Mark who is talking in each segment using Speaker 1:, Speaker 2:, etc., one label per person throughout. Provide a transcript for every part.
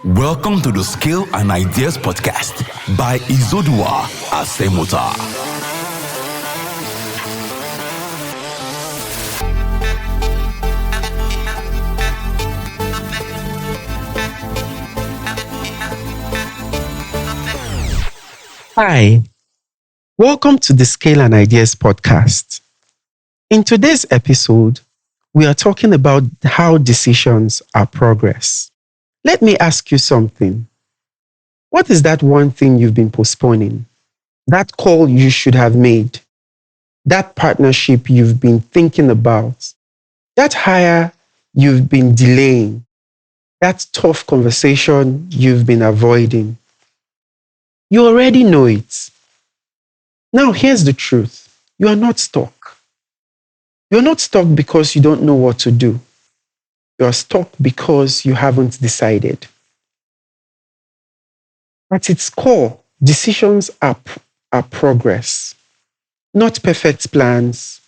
Speaker 1: Welcome to the Skill and Ideas Podcast by Izodua Asemota.
Speaker 2: Hi, welcome to the Skill and Ideas Podcast. In today's episode, we are talking about how decisions are progress. Let me ask you something. What is that one thing you've been postponing? That call you should have made? That partnership you've been thinking about? That hire you've been delaying? That tough conversation you've been avoiding? You already know it. Now, here's the truth. You are not stuck. You're not stuck because you don't know what to do. You're stuck because you haven't decided. At its core, decisions are progress, not perfect plans,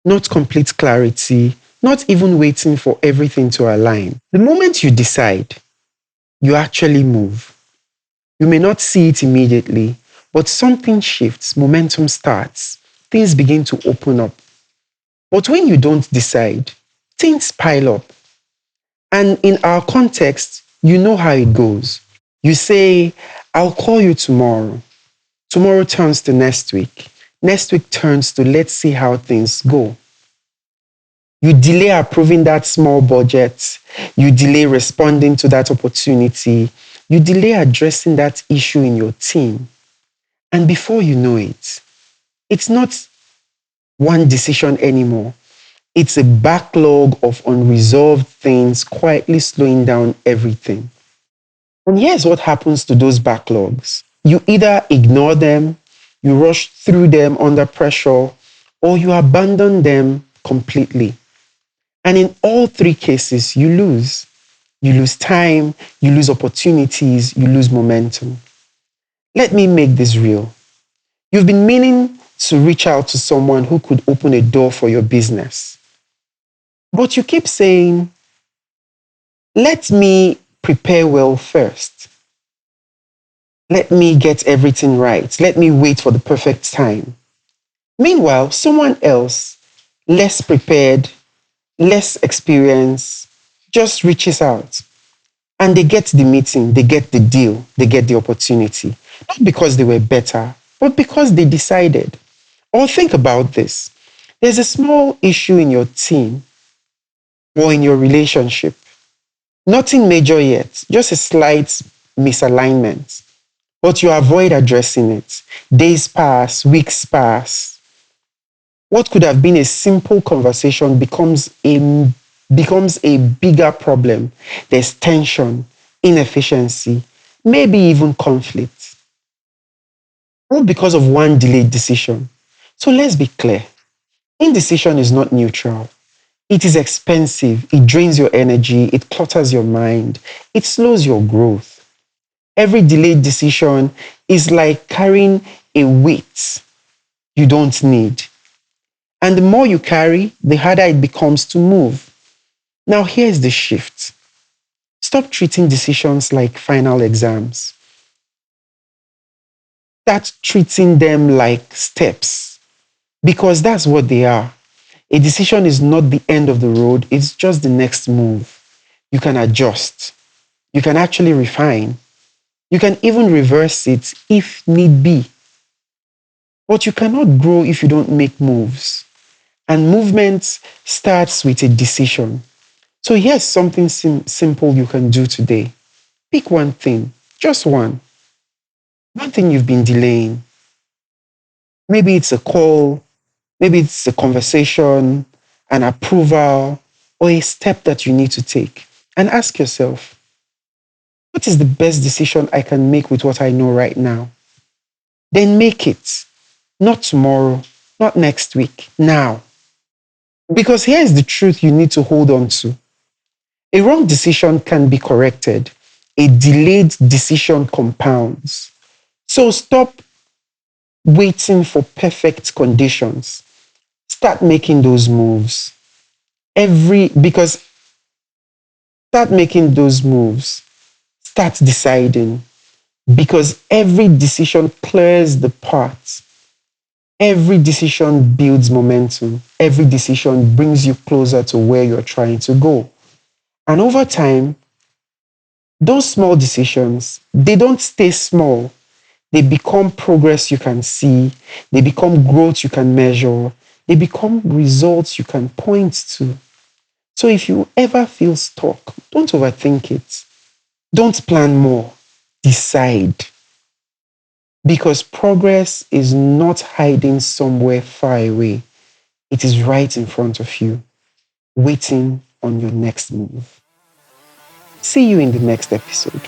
Speaker 2: not complete clarity, not even waiting for everything to align. The moment you decide, you actually move. You may not see it immediately, but something shifts, momentum starts, things begin to open up. But when you don't decide, things pile up. And in our context, you know how it goes. You say, I'll call you tomorrow. Tomorrow turns to next week. Next week turns to let's see how things go. You delay approving that small budget. You delay responding to that opportunity. You delay addressing that issue in your team. And before you know it, it's not one decision anymore. It's a backlog of unresolved things quietly slowing down everything. And here's what happens to those backlogs. You either ignore them, you rush through them under pressure, or you abandon them completely. And in all three cases, you lose. You lose time, you lose opportunities, you lose momentum. Let me make this real. You've been meaning to reach out to someone who could open a door for your business. But you keep saying, let me prepare well first. Let me get everything right. Let me wait for the perfect time. Meanwhile, someone else, less prepared, less experienced, just reaches out. And they get the meeting, they get the deal, they get the opportunity. Not because they were better, but because they decided. Or think about this. There's a small issue in your team or in your relationship. Nothing major yet, just a slight misalignment. But you avoid addressing it. Days pass, weeks pass. What could have been a simple conversation becomes a bigger problem. There's tension, inefficiency, maybe even conflict. All because of one delayed decision. So let's be clear. Indecision is not neutral. It is expensive. It drains your energy. It clutters your mind. It slows your growth. Every delayed decision is like carrying a weight you don't need. And the more you carry, the harder it becomes to move. Now, here's the shift. Stop treating decisions like final exams. Start treating them like steps, because that's what they are. A decision is not the end of the road, it's just the next move. You can adjust. You can actually refine. You can even reverse it if need be. But you cannot grow if you don't make moves. And movement starts with a decision. So here's something simple you can do today. Pick one thing, just one. One thing you've been delaying. Maybe it's a call, maybe it's a conversation, an approval, or a step that you need to take. And ask yourself, what is the best decision I can make with what I know right now? Then make it. Not tomorrow, not next week, now. Because here's the truth you need to hold on to. A wrong decision can be corrected. A delayed decision compounds. So stop waiting for perfect conditions. Start making those moves. Start making those moves. Start deciding, because every decision clears the path. Every decision builds momentum. Every decision brings you closer to where you're trying to go. And over time, those small decisions, they don't stay small. They become progress you can see. They become growth you can measure. They become results you can point to. So if you ever feel stuck, don't overthink it. Don't plan more. Decide. Because progress is not hiding somewhere far away. It is right in front of you, waiting on your next move. See you in the next episode.